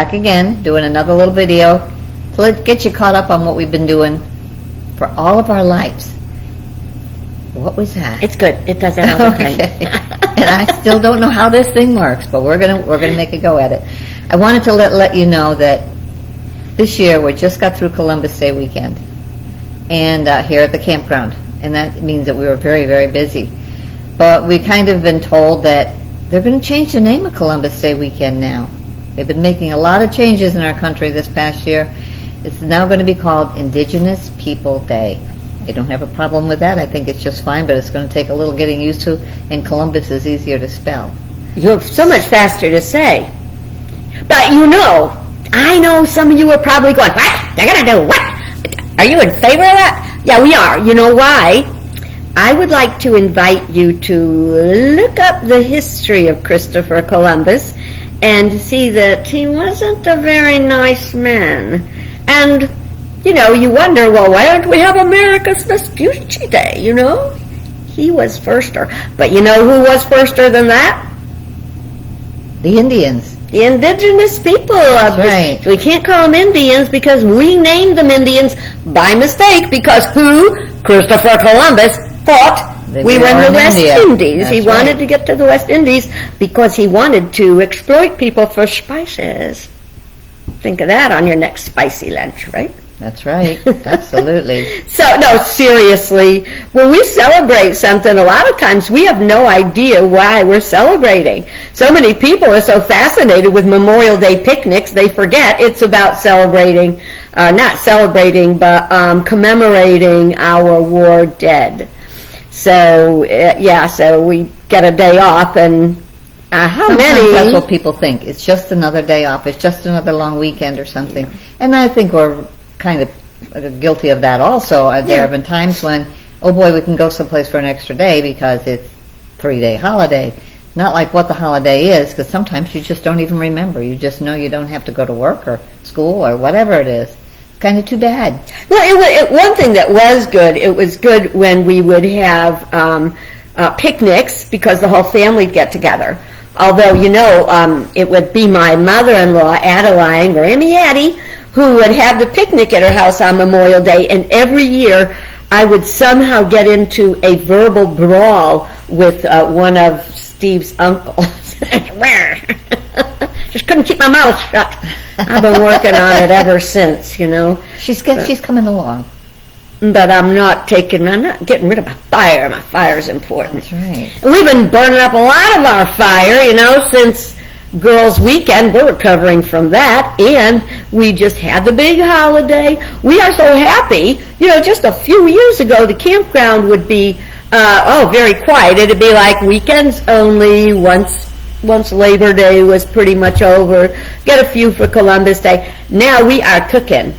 back again, doing another little video to get you caught up on what we've been doing for all of our lives. What was that? It's good. It does that all the time. Okay. And I still don't know how this thing works, but we're gonna make a go at it. I wanted to let you know that this year we just got through Columbus Day weekend, and here at the campground, and that means that we were very, very busy. But we kind of been told that they're going to change the name of Columbus Day weekend now. They've been making a lot of changes in our country this past year. It's now going to be called Indigenous People Day. I don't have a problem with that. I think it's just fine, but it's going to take a little getting used to, and Columbus is easier to spell. You're so much faster to say. But I know some of you are probably going, what? They're going to do what? Are you in favor of that? Yeah, we are. You know why? I would like to invite you to look up the history of Christopher Columbus and see that he wasn't a very nice man. And you wonder, well, why don't we have America's Vespucci Day, He was firster. But you know who was firster than that? The Indians. The indigenous people. That's right. We can't call them Indians because we named them Indians by mistake because who? Christopher Columbus thought we were in the West Indies. He wanted to get to the West Indies because he wanted to exploit people for spices. Think of that on your next spicy lunch, right? That's right. Absolutely. So, no, seriously, when we celebrate something, a lot of times we have no idea why we're celebrating. So many people are so fascinated with Memorial Day picnics, they forget it's about celebrating, not celebrating, but commemorating our war dead. So, so we get a day off, and Sometimes that's what people think. It's just another day off. It's just another long weekend or something. And I think we're kind of guilty of that also. There have been times when, oh boy, we can go someplace for an extra day because it's a 3-day holiday. Not like what the holiday is, because sometimes you just don't even remember. You just know you don't have to go to work or school or whatever it is. It's kind of too bad. Well, one thing that was good, it was good when we would have picnics because the whole family would get together. Although, it would be my mother-in-law, Adeline, Grammy Addie, who would have the picnic at her house on Memorial Day, and every year I would somehow get into a verbal brawl with one of Steve's uncles. Just couldn't keep my mouth shut. I've been working on it ever since, She's coming along. But I'm not getting rid of my fire. My fire is important. That's right. And we've been burning up a lot of our fire, since Girls' Weekend. We're recovering from that, and we just had the big holiday. We are so happy. Just a few years ago, the campground would be, very quiet. It'd be like weekends only, once Labor Day was pretty much over, get a few for Columbus Day. Now we are cooking,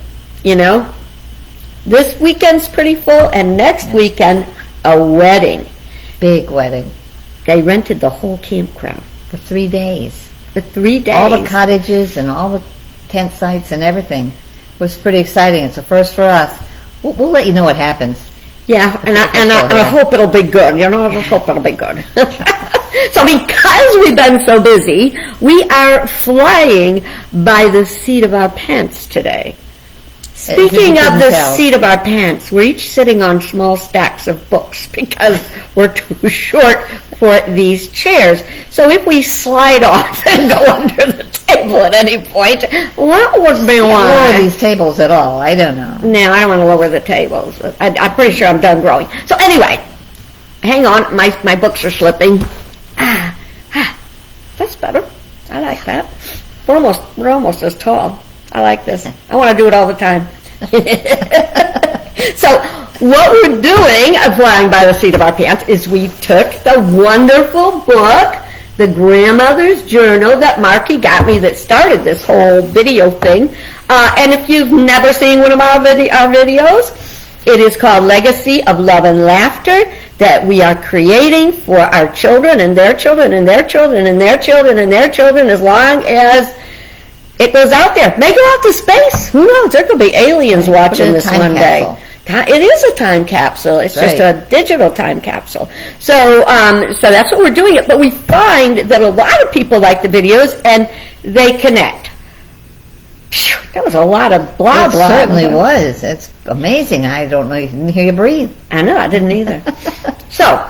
This weekend's pretty full, and next weekend, a wedding. Big wedding. They rented the whole campground. For 3 days. For 3 days. All the cottages and all the tent sites and everything. It was pretty exciting. It's a first for us. We'll let you know what happens. Yeah, and I hope it'll be good. I hope it'll be good. So because we've been so busy, we are flying by the seat of our pants today. Speaking of the seat of our pants, we're each sitting on small stacks of books because we're too short for these chairs. So if we slide off and go under the table at any point, that would be why. Lower these tables at all. I don't know. No, I don't want to lower the tables. I'm pretty sure I'm done growing. So anyway, hang on. My books are slipping. That's better. I like that. We're almost as tall. I like this. I want to do it all the time. So what we're doing, flying by the seat of our pants, is we took the wonderful book, The Grandmother's Journal, that Marky got me that started this whole video thing. And if you've never seen one of our videos, it is called Legacy of Love and Laughter, that we are creating for our children and their children and their children and their children and their children as long as it goes out there. May go out to space. Who knows? There could be aliens watching this one day. It is a time capsule. It's just a digital time capsule. So that's what we're doing. But we find that a lot of people like the videos and they connect. That was a lot of blah, It blah. certainly was. It's amazing. I don't know, you didn't hear you breathe. I know, I didn't either. So,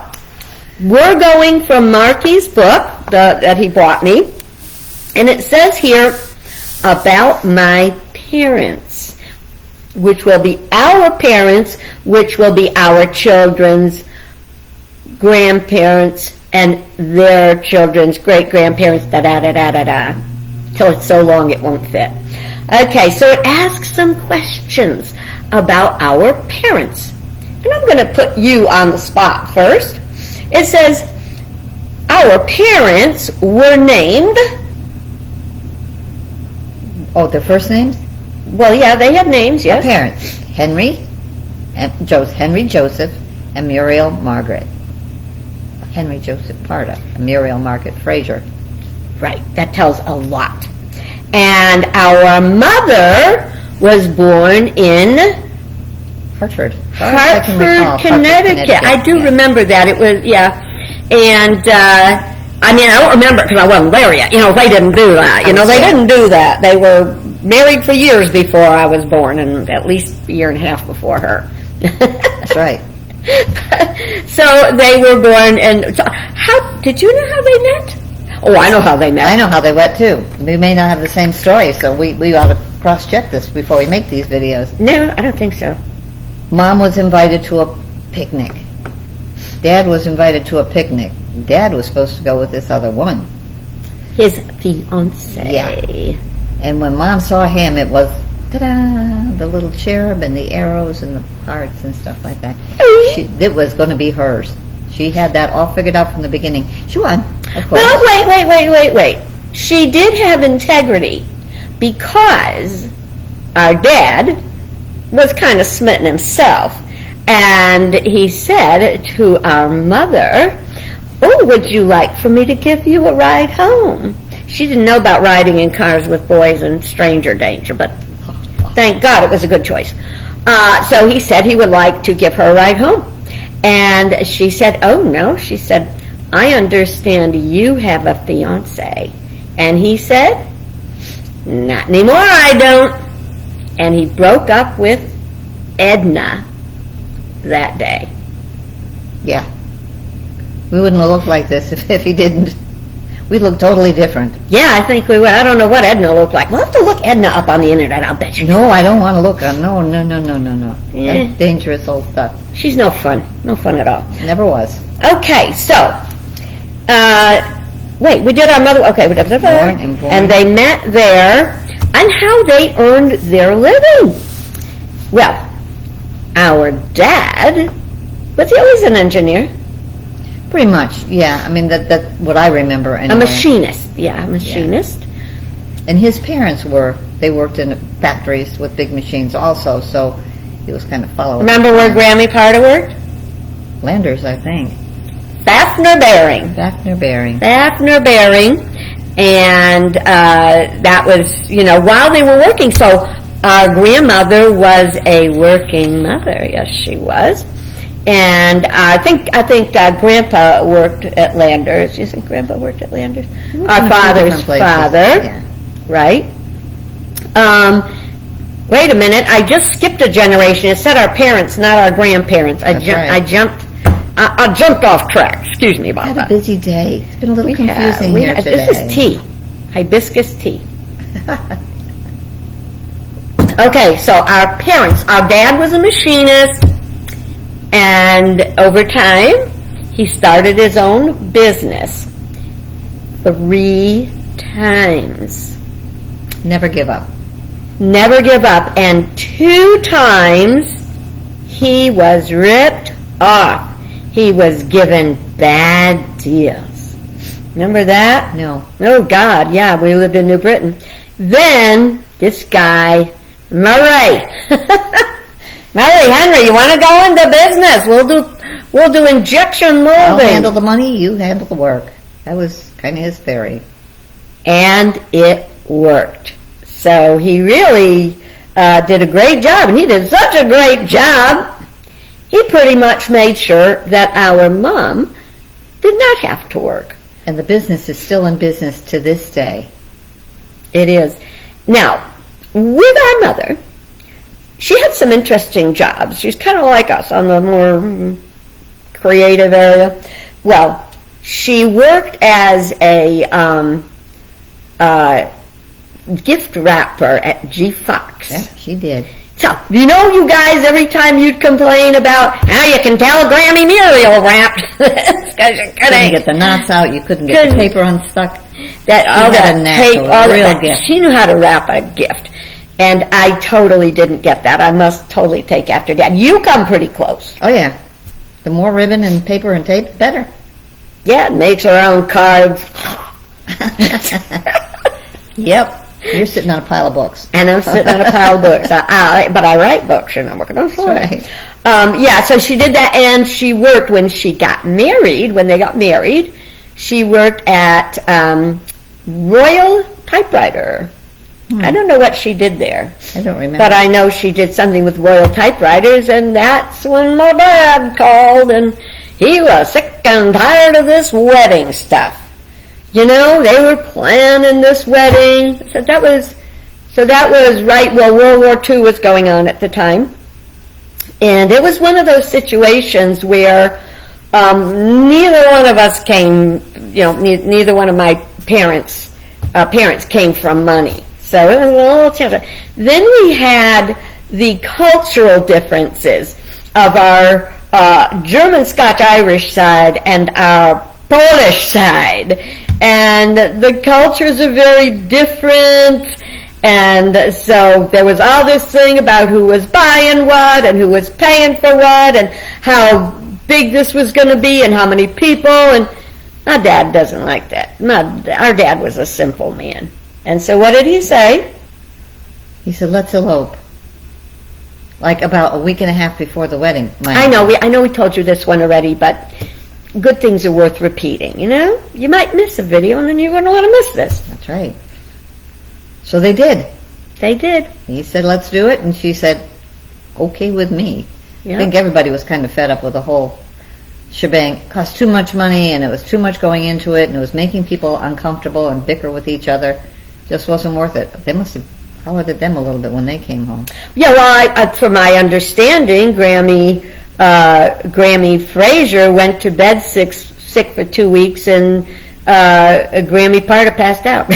we're going from Marky's book that he brought me, and it says here about my parents, which will be our parents, which will be our children's grandparents, and their children's great-grandparents, da-da-da-da-da-da, till it's so long it won't fit. Okay, so it asks some questions about our parents. And I'm going to put you on the spot first. It says, our parents were named, Oh, their first names? well, yeah, they have names, yes. Parents, Henry Joseph and Muriel Margaret. Henry Joseph Parda, and Muriel Margaret Fraser. Right, that tells a lot. And our mother was born in Hartford. Hartford, Connecticut. I do Yeah. remember that. It was, yeah. And, I mean, I don't remember because I wasn't there yet. You know, they didn't do that. You know, they didn't do that. They were married for years before I was born, and at least a year and a half before her. That's right. So they were born, and so how, did you know how they met? Oh, I know how they met. I know how they went too. We may not have the same story, so we ought to cross-check this before we make these videos. No, I don't think so. Mom was invited to a picnic. Dad was invited to a picnic. Dad was supposed to go with this other woman. His fiancée. Yeah. And when Mom saw him, it was, ta-da, the little cherub and the arrows and the hearts and stuff like that. It was going to be hers. She had that all figured out from the beginning. She won, of course. Well, wait. She did have integrity because our dad was kind of smitten himself. And he said to our mother, oh, would you like for me to give you a ride home? She didn't know about riding in cars with boys and stranger danger, but thank God it was a good choice. So he said he would like to give her a ride home. And she said, oh, no. She said, I understand you have a fiancé. And he said, not anymore, I don't. And he broke up with Edna that day. Yeah. We wouldn't have looked like this if he didn't. We'd look totally different. Yeah, I think we would. I don't know what Edna looked like. We'll have to look Edna up on the internet, I'll bet you. No, I don't want to look. No. Yeah. That's dangerous old stuff. She's no fun. No fun at all. Never was. Okay, so, wait, we did our mother, okay, Born. and they met there, and how they earned their living. Well, our dad, was he always an engineer? Pretty much, yeah. I mean, that's what I remember anyway. A machinist, yeah, a machinist. And his parents they worked in factories with big machines also, so he was kind of following. Remember where Grammy Parda worked? Landers, I think. Fafner Bearing. Fafner Bearing. Fafner Bearing, and that was, while they were working. So our grandmother was a working mother. Yes, she was. And I think Grandpa worked at Landers. You think Grandpa worked at Landers? Our father's father, Yeah. right? Wait a minute, I just skipped a generation. It said our parents, not our grandparents. That's right. I jumped off track. Excuse me about Had that. a busy day. It's been a little confusing here today. This is tea, hibiscus tea. Okay, so our parents, our dad was a machinist, and over time, he started his own business 3 times. Never give up. Never give up, and 2 times, he was ripped off. He was given bad deals. Remember that? No. Oh, God, yeah, we lived in New Britain. Then, this guy, Murray. Murray, Henry, you want to go into business? We'll do injection I'll molding. handle the money, you handle the work. That was kind of his theory. And it worked. So he really did a great job, and he did such a great job, he pretty much made sure that our mom did not have to work. And the business is still in business to this day. It is. Now, with our mother, she had some interesting jobs. She's kind of like us on the more creative area. Well, she worked as a gift wrapper at G. Fox. Yeah, she did. So, you guys, every time you'd complain about how you can tell Grammy Muriel wrapped because you Couldn't get the knots out. You couldn't get the paper unstuck. that all She had that a knack, tape, a all real that. gift. She knew how to wrap a gift, and I totally didn't get that. I must totally take after Dad. You come pretty close. Oh yeah, the more ribbon and paper and tape, better. Yeah, makes her own cards. Yep. You're sitting on a pile of books. And I'm sitting on a pile of books. But I write books, and I'm working on four. Right. So she did that, and she worked when she got married. When they got married, she worked at Royal Typewriter. I don't know what she did there, I don't remember. but I know she did something with Royal Typewriters, and that's when my dad called, and he was sick and tired of this wedding stuff. They were planning this wedding. So that was right. Well, World War II was going on at the time, and it was one of those situations where neither one of us came. Neither one of my parents came from money. So it was a little challenging. Then we had the cultural differences of our German, Scotch, Irish side and our Polish side. And the cultures are very different, and so there was all this thing about who was buying what and who was paying for what and how big this was going to be and how many people, and my dad doesn't like that. Our dad was a simple man. And so what did he say? He said, let's elope. Like about a week and a half before the wedding. I know we told you this one already, but good things are worth repeating, You might miss a video, and then you're going to want to miss this. That's right. So they did. They did. He said, let's do it, and she said, okay with me. Yeah. I think everybody was kind of fed up with the whole shebang. It cost too much money, and it was too much going into it, and it was making people uncomfortable and bicker with each other. Just wasn't worth it. They must have hollered at them a little bit when they came home. Yeah, well, from my understanding, Grammy Fraser went to bed sick for 2 weeks, and Grammy Parter passed out.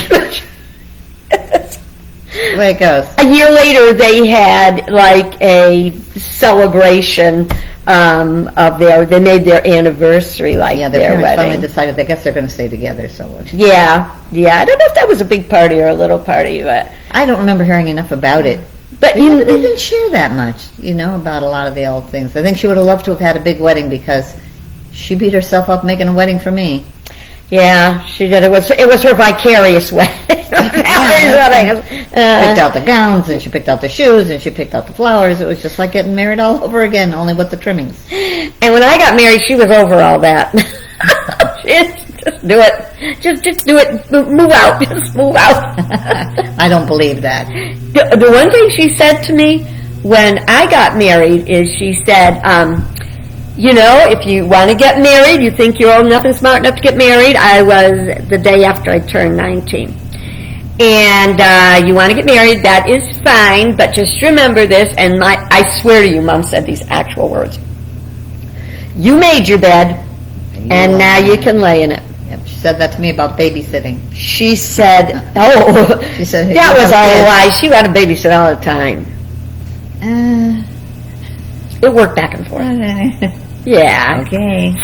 The way it goes. A year later, they had like a celebration they made their anniversary Yeah, their their parents finally wedding. decided, I guess they're going to stay together, so. Yeah. I don't know if that was a big party or a little party, but I don't remember hearing enough about it. But They didn't share that much, about a lot of the old things. I think she would have loved to have had a big wedding because she beat herself up making a wedding for me. yeah, she did. It was her vicarious wedding. Picked out the gowns, and she picked out the shoes, and she picked out the flowers. It was just like getting married all over again, only with the trimmings. And when I got married, she was over all that. Just do it. Just do it. Move out. Just move out. I don't believe that. The one thing she said to me when I got married is she said, if you want to get married, you think you're old enough and smart enough to get married. I was the day after I turned 19. And you want to get married, that is fine, but just remember this, and I swear to you, Mom said these actual words. You made your bed, and now you can lay in it. Yep, she said that to me about babysitting. She said, She said, that was all a lie. She had a babysit all the time. It worked back and forth. Yeah. Okay.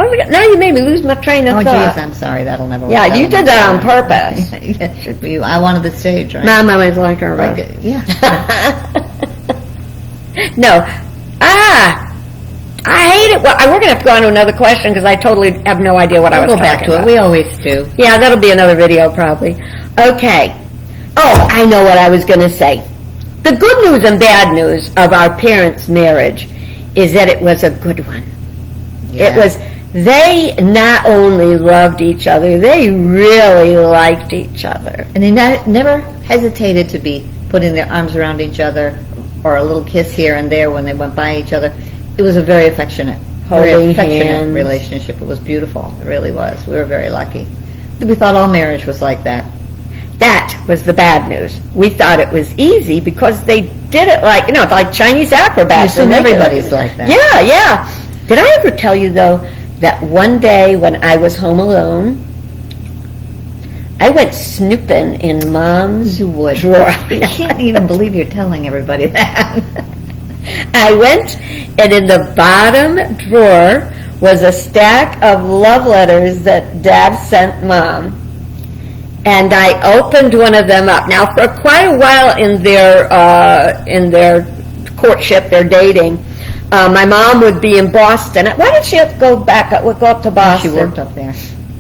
Oh my God, now you made me lose my train of Oh, thought. geez, I'm sorry. That'll never work. Yeah, you That'll did that on never work. purpose. Yeah, should be. I wanted the stage, right? My mom was like her. Like it, yeah. No. I hate it. Well, we're going to have to go on to another question because I totally have no idea what I We'll was go back talking to it. about. We always do. Yeah, that'll be another video probably. Okay. Oh, I know what I was going to say. The good news and bad news of our parents' marriage is that it was a good one. Yeah. It was, they not only loved each other, they really liked each other. And they never hesitated to be putting their arms around each other or a little kiss here and there when they went by each other. It was a very affectionate Holding hands. relationship. It was beautiful. It really was. We were very lucky. We thought all marriage was like that. That was the bad news. We thought it was easy because they did it like Chinese acrobats. You assume and they did it. everybody's like that. Yeah, yeah. Did I ever tell you, though, that one day when I was home alone, I went snooping in Mom's You would. drawer. I can't even believe you're telling everybody that. I went, and in the bottom drawer was a stack of love letters that Dad sent Mom. And I opened one of them up. Now, for quite a while in their courtship, their dating, my mom would be in Boston. Why did she have to go up to Boston? She worked up there.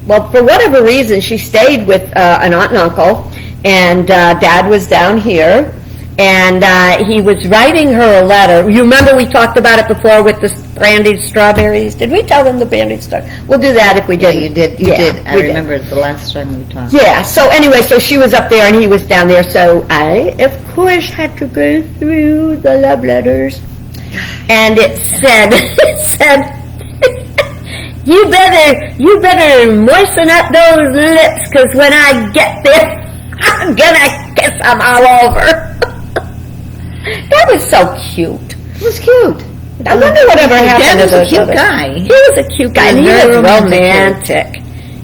Well, for whatever reason, she stayed with an aunt and uncle, and Dad was down here, and he was writing her a letter. You remember we talked about it before with the brandied strawberries? Did we tell them the brandied strawberries? We'll do that if we Yeah, didn't. you did. You Yeah, did. I we did. remember the last time we talked. Yeah, so anyway, so she was up there and he was down there, so I, of course, had to go through the love letters. And it said, you better moisten up those lips, because when I get there, I'm gonna kiss them all over. That was so cute. It was cute. I wonder whatever happened to was a those cute others. guy. He was a cute guy, and he Very was romantic, romantic.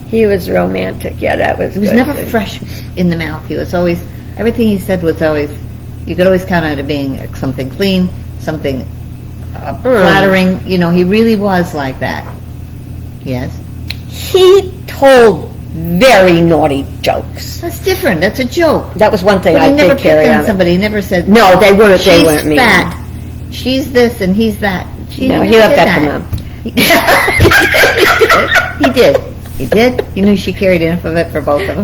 He was romantic, yeah, that was He was good. never fresh in the mouth. He was always, everything he said was always, you could always count on it being something clean, something flattering. You know, he really was like that. Yes. He told very naughty jokes. That's different. That's a joke. That was one thing But I he never did carry picked on on. somebody. He never said, No, they weren't she's mean. fat. She's this and he's that. No, never he left did that to Mom. He did. He did. He knew she carried enough of it for both of them.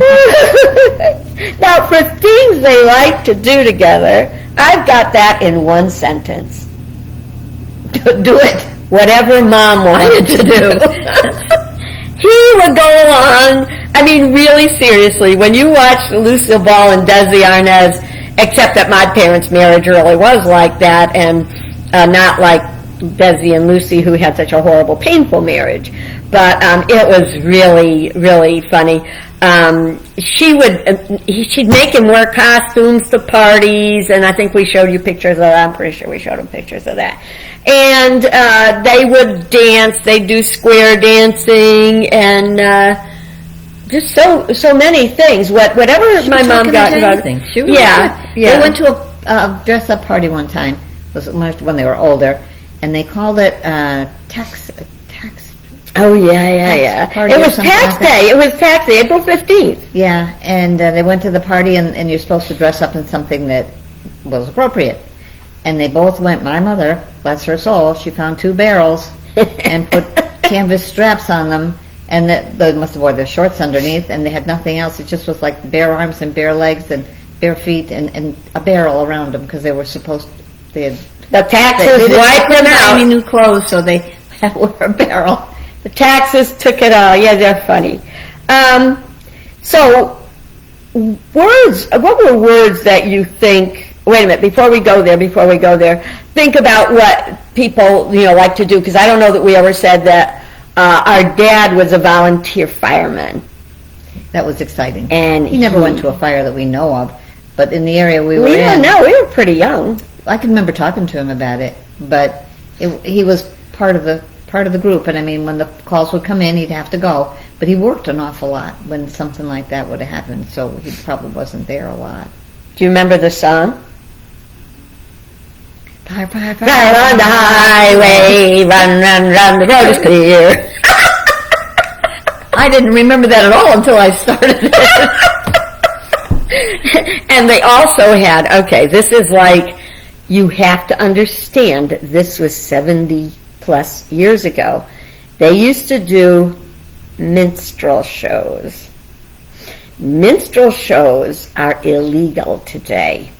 Now, for things they like to do together, I've got that in one sentence. Do it. Whatever Mom wanted to do. He would go along, I mean, really seriously, when you watch Lucille Ball and Desi Arnaz, except that my parents' marriage really was like that, and not like Desi and Lucy, who had such a horrible, painful marriage. But it was really, really funny. She'd make him wear costumes to parties, and I think we showed you pictures of that. I'm pretty sure we showed him pictures of that. And they would dance. They'd do square dancing, and just so many things. Whatever my mom got involved. She was Yeah, good. yeah. They went to a dress-up party one time. It was when they were older, and they called it tax. Oh yeah. party It or was something tax like that. day. It was tax day, April 15th. Yeah, and they went to the party, and you're supposed to dress up in something that was appropriate. And they both went. My mother, bless her soul, she found 2 barrels and put canvas straps on them, and they must have wore their shorts underneath, and they had nothing else. It just was like bare arms and bare legs and bare feet and a barrel around them, because they were supposed they had The taxes wiped them buy any out. new clothes, so they had to wear a barrel. The taxes took it all. Yeah, they're funny. So, words. What were words that you think? Wait a minute. Before we go there, think about what people like to do. Because I don't know that we ever said that our dad was a volunteer fireman. That was exciting. And he never went to a fire that we know of, but in the area we were We in, don't know. We were pretty young. I can remember talking to him about it, but he was part of the group, and I mean, when the calls would come in, he'd have to go, but he worked an awful lot when something like that would have happened, so he probably wasn't there a lot. Do you remember the song? Fire, fire, fire. Run on the highway, run, the road is clear. I didn't remember that at all until I started it. And they also had, okay, this is like, you have to understand, this was 70 plus years ago. They used to do minstrel shows. Minstrel shows are illegal today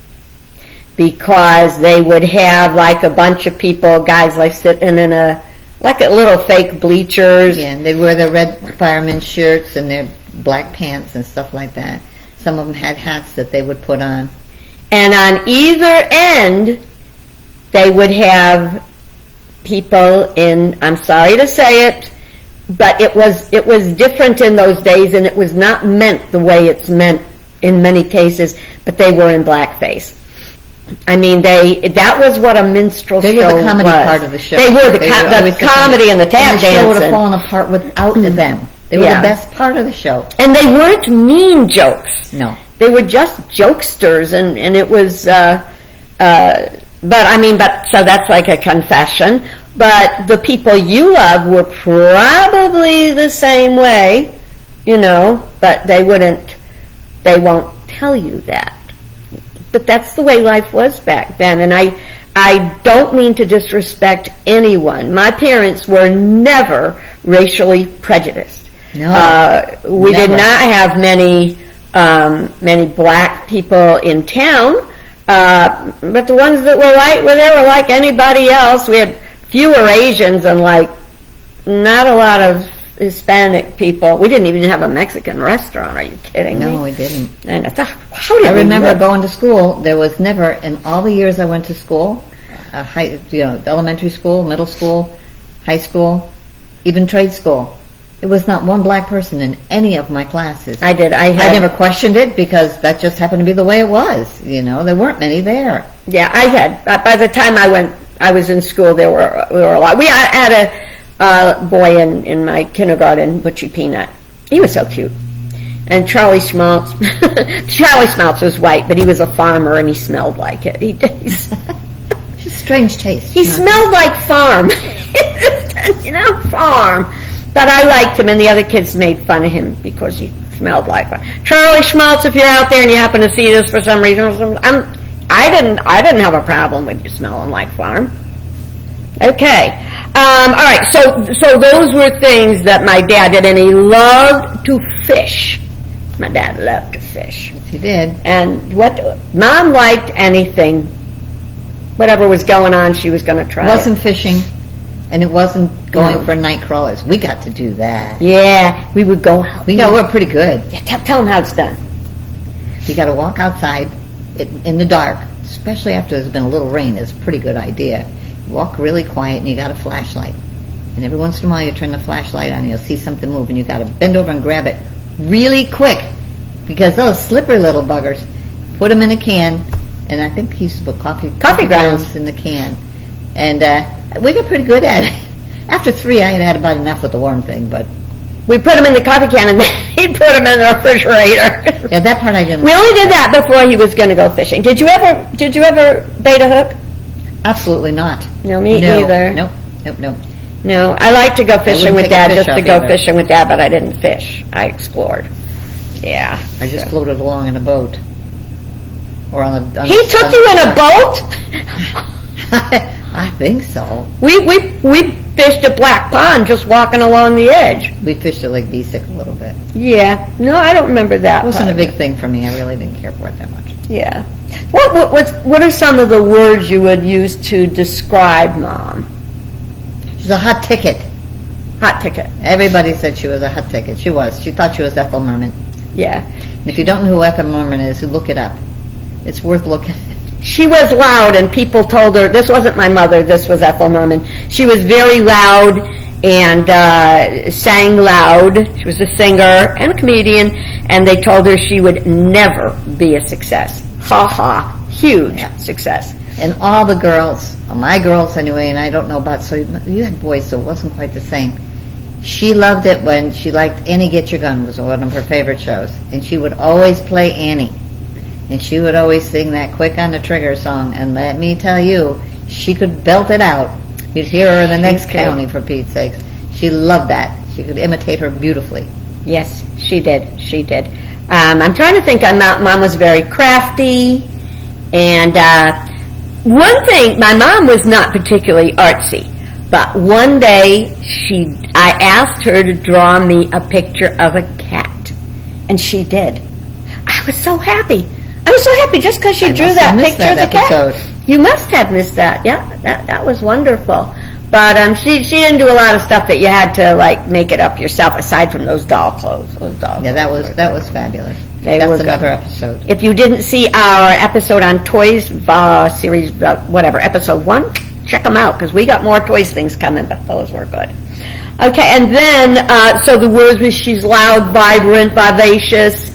because they would have like a bunch of people, guys like sitting in a little fake bleachers. Yeah, and they wear their red fireman shirts and their black pants and stuff like that. Some of them had hats that they would put on. And on either end, they would have people in, I'm sorry to say it, but it was different in those days, and it was not meant the way it's meant in many cases, but they were in blackface. I mean, that was what a minstrel They show were the comedy was. part of the show. They were the always comedy and the tap and the show would have dancing. fallen apart without them. They were Yeah. the best part of the show. And they weren't mean jokes. No. They were just jokesters, and it was, but so that's like a confession. But the people you love were probably the same way, but they won't tell you that. But that's the way life was back then, and I don't mean to disrespect anyone. My parents were never racially prejudiced. No, We did never. not have many black people in town, but the ones that were they were like anybody else. We had fewer Asians and not a lot of Hispanic people. We didn't even have a Mexican restaurant. Are you kidding me? No, we didn't. And I thought, how did I we remember live? going to school. There was never, in all the years I went to school, elementary school, middle school, high school, even trade school, there was not one black person in any of my classes. I never questioned it because that just happened to be the way it was. There weren't many there. Yeah, I had. By the time I was in school, there were a lot. We had a boy in my kindergarten, Butchie Peanut. He was so cute. And Charlie Schmaltz. Charlie Schmaltz was white, but he was a farmer and he smelled like it. Strange taste. He smelled like farm. Farm. But I liked him, and the other kids made fun of him because he smelled like farm. Charlie Schmaltz, if you're out there and you happen to see this for some reason, I didn't have a problem with you smelling like farm. Okay. All right. So those were things that my dad did, and he loved to fish. My dad loved to fish. He did. And Mom liked anything, whatever was going on, she was going to try. It wasn't fishing, and it wasn't going No. for night crawlers. We got to do that. Yeah, we would go out. We're pretty good. Yeah, tell them how it's done. You got to walk outside in the dark, especially after there's been a little rain. It's a pretty good idea. Walk really quiet, and you got a flashlight. And every once in a while, you turn the flashlight on, and you'll see something move, and you got to bend over and grab it really quick, because those slippery little buggers. Put them in a can, and I think he used to put coffee grounds in the can, and we got pretty good at it. After 3, I had about enough with the worm thing, but We put them in the coffee can, and then he'd put them in the refrigerator. yeah, that part I didn't. We only did that before he was going to go fishing. Did you ever bait a hook? Absolutely not. No, me No. either. Nope. No, I like to go fishing wouldn't with take a Dad, fish just to off go either. fishing with Dad, but I didn't fish. I explored. Yeah. I just floated along in a boat, or on the. He took you in a boat? I think so. We fished at Black Pond just walking along the edge. We fished at Lake Besic a little bit. Yeah. No, I don't remember that. It wasn't part a of big it. thing for me. I really didn't care for it that much. Yeah. What are some of the words you would use to describe Mom? She's a hot ticket. Hot ticket. Everybody said she was a hot ticket. She was. She thought she was Ethel Merman. Yeah. And if you don't know who Ethel Merman is, look it up. It's worth looking. She was loud, and people told her, this wasn't my mother, this was Ethel Merman. She was very loud and sang loud. She was a singer and a comedian, and they told her she would never be a success. Ha ha. Huge success. And all the girls, my girls anyway, and I don't know about, so you had boys, so it wasn't quite the same. She loved it when she liked Annie Get Your Gun, was one of her favorite shows. And she would always play Annie. And she would always sing that Quick on the Trigger song. And let me tell you, she could belt it out. You'd hear her in the next could. county, for Pete's sakes. She loved that. She could imitate her beautifully. Yes, she did. She did. I'm trying to think. Mom was very crafty, and one thing, my mom was not particularly artsy, but one day I asked her to draw me a picture of a cat, and she did. I was so happy. Just because she drew must that have missed picture that of the cat. episode. You must have missed that. Yeah, that was wonderful. But she didn't do a lot of stuff that you had to make it up yourself, aside from those doll clothes. Yeah, that was fabulous. They That's were good. another episode. If you didn't see our episode on toys, series, episode 1, check them out, because we got more toys things coming, but those were good. Okay, and then, so the words were she's loud, vibrant, vivacious,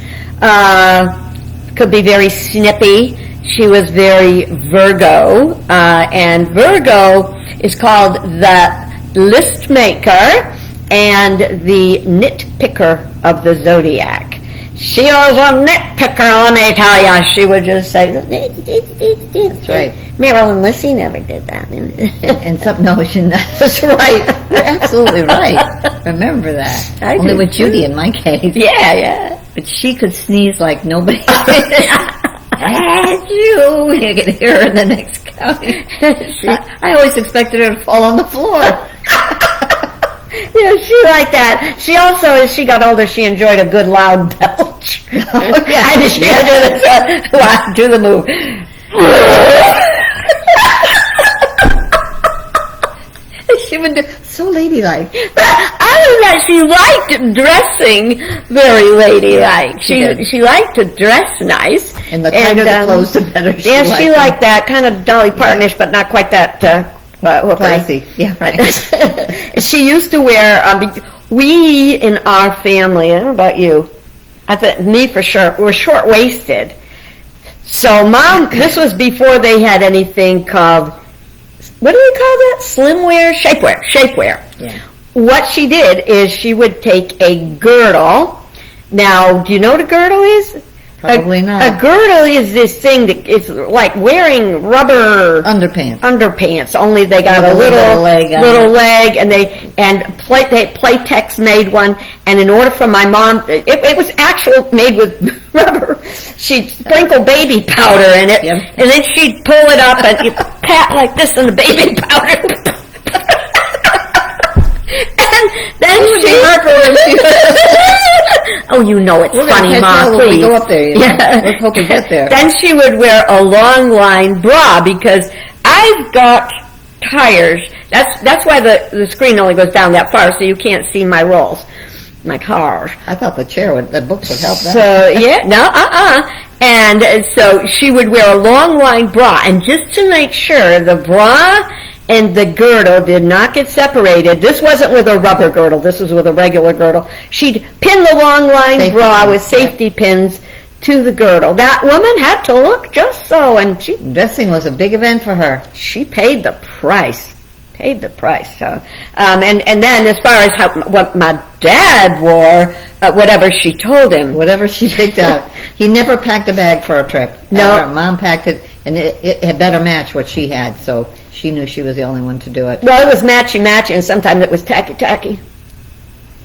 could be very snippy. She was very Virgo, and Virgo is called the list maker and the nitpicker of the zodiac. She was a nitpicker, let me tell you. She would just say, That's right. Marilyn Lissy never did that. And some, no, that's right. You're absolutely right. Remember that. I Only do, with Judy in my case. Yeah. But she could sneeze like nobody. You could hear her in the next county. I always expected her to fall on the floor. Yeah, she liked that. She also, as she got older, she enjoyed a good loud belch. Oh, yeah. And she had to do the move. She would do so ladylike. Other than that, she liked dressing very ladylike. She liked to dress nice. And the tighter the clothes, the better she liked. Yeah, she liked that kind of Dolly Partonish, but not quite that Classy. Yeah, right. She used to wear, we in our family, I don't know about you, I think me for sure, were short-waisted. So Mom, this was before they had anything called, what do we call that? Slimwear? Shapewear. Yeah. What she did is she would take a girdle. Now, do you know what a girdle is? Probably not. A girdle is this thing that it's like wearing rubber Underpants. only they got With a a little leg on it. leg, and Playtex made one. And in order for my mom, it was actual made with rubber. She'd sprinkle baby powder in it, Yep. and then she'd pull it up and you pat like this in the baby powder. And then oh, you know it's We're funny, gonna catch Mom. hell when we Please. go up there. You know? Yeah. Let's hope we get there. Then she would wear a long line bra because I've got tires. That's why the screen only goes down that far, so you can't see my rolls, my cars. I thought the books would help that. So yeah, no, And so she would wear a long line bra, and just to make sure the bra and the girdle did not get separated. This wasn't with a rubber girdle. This was with a regular girdle. She'd pin the long line Safety bra pins, with safety pins to the girdle. That woman had to look just so, and Dressing was a big event for her. she paid the price. So, and then as far as what my dad wore, whatever she told him. Whatever she picked out. He never packed a bag for a trip. No. Ever. Mom packed it, and it had better match what she had, so she knew she was the only one to do it. Well, it was matchy, and sometimes it was tacky.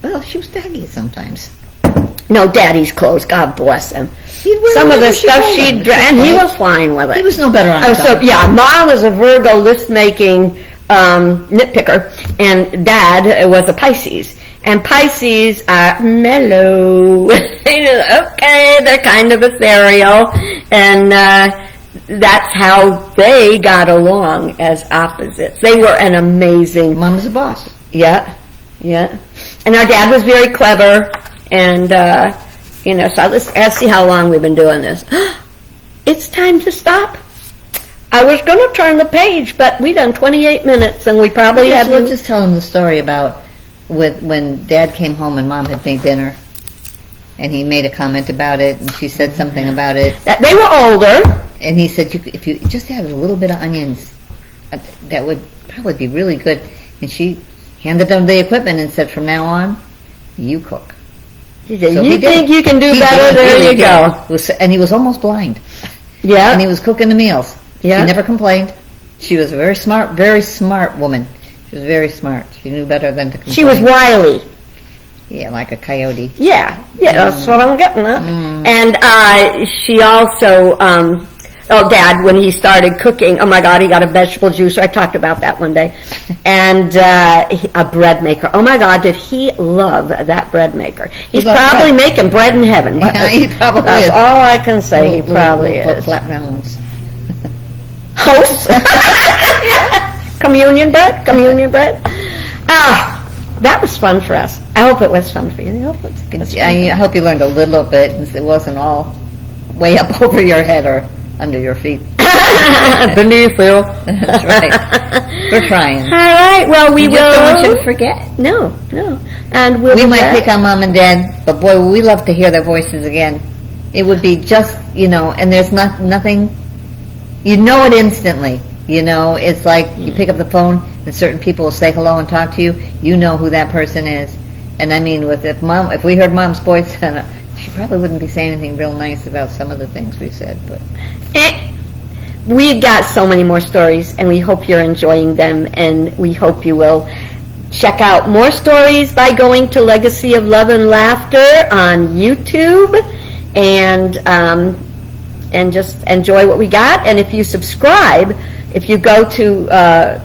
Well, she was daggy sometimes. No, Daddy's clothes, God bless him. He'd wear Some of the whatever she stuff told him. she'd dress, and he was fine with it. He was no better on Oh, the so top. yeah, Mom was a Virgo list-making nitpicker, and Dad was a Pisces. And Pisces are mellow. Okay, they're kind of ethereal, and that's how they got along as opposites. They were an amazing. Mom was a boss. Yeah. And our dad was very clever, and so let's see how long we've been doing this. It's time to stop. I was going to turn the page, but we done 28 minutes, and we probably Let's have. just tell him the story about when Dad came home and Mom had made dinner, and he made a comment about it, and she said something about it, They were older. and he said, if you just add a little bit of onions, that would probably be really good. And she handed them the equipment and said, from now on, you cook. He said, So you he think did. you can do He better? did, There really you go. did. And he was almost blind. Yeah. And he was cooking the meals. Yeah. She never complained. She was a very smart woman. She was very smart. She knew better than to complain. She was wily. Yeah, like a coyote. Yeah, that's what I'm getting at. Mm. And she also, Dad, when he started cooking, oh my God, he got a vegetable juicer. I talked about that one day. And a bread maker. Oh my God, did he love that bread maker. He's loved probably bread. making bread in heaven. Yeah, he probably That's is. all I can say. He probably Little is. flat rounds. Host. Communion bread. That was fun for us. I hope it was fun for you. I hope it was fun. I hope you learned a little bit, and it wasn't all way up over your head or under your feet. Beneath you. That's right. We're trying. All right. Well, we We just don't want you will. to forget. No. And we'll We be might back. pick on Mom and Dad, but boy, we love to hear their voices again. It would be just, and there's nothing, you know it instantly. It's like you pick up the phone and certain people will say hello and talk to you. You know who that person is. And I mean, if we heard Mom's voice, she probably wouldn't be saying anything real nice about some of the things we said. But We've got so many more stories, and we hope you're enjoying them, and we hope you will check out more stories by going to Legacy of Love and Laughter on YouTube, and just enjoy what we got. And if you subscribe, if you go to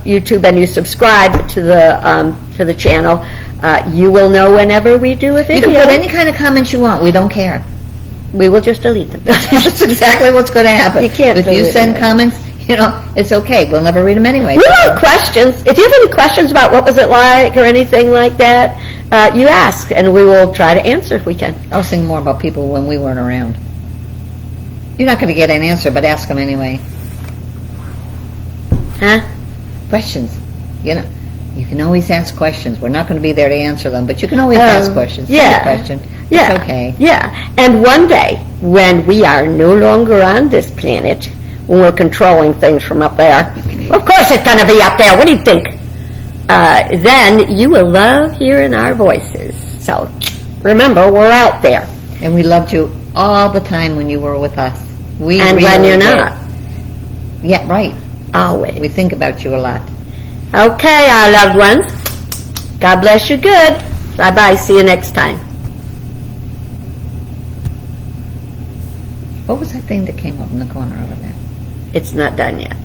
YouTube and you subscribe to the channel, you will know whenever we do a you video. can put any kind of comments you want. We don't care. We will just delete them. That's exactly what's going to happen. You can't If you delete send it. comments, it's okay. We'll never read them anyway. We have questions. If you have any questions about what was it like or anything like that, you ask, and we will try to answer if we can. I'll sing more about people when we weren't around. You're not going to get an answer, but ask them anyway. Huh? Questions. You can always ask questions. We're not going to be there to answer them, but you can always ask questions. Send yeah. a question. Yeah. It's okay. Yeah. And one day, when we are no longer on this planet, when we're controlling things from up there, of course it's going to be up there. What do you think? Then you will love hearing our voices. So remember, we're out there. And we loved you all the time when you were with us. We And really when you're did. not, Yeah, right. always. We think about you a lot. Okay, our loved ones. God bless you good. Bye-bye. See you next time. What was that thing that came up in the corner over there? It's not done yet.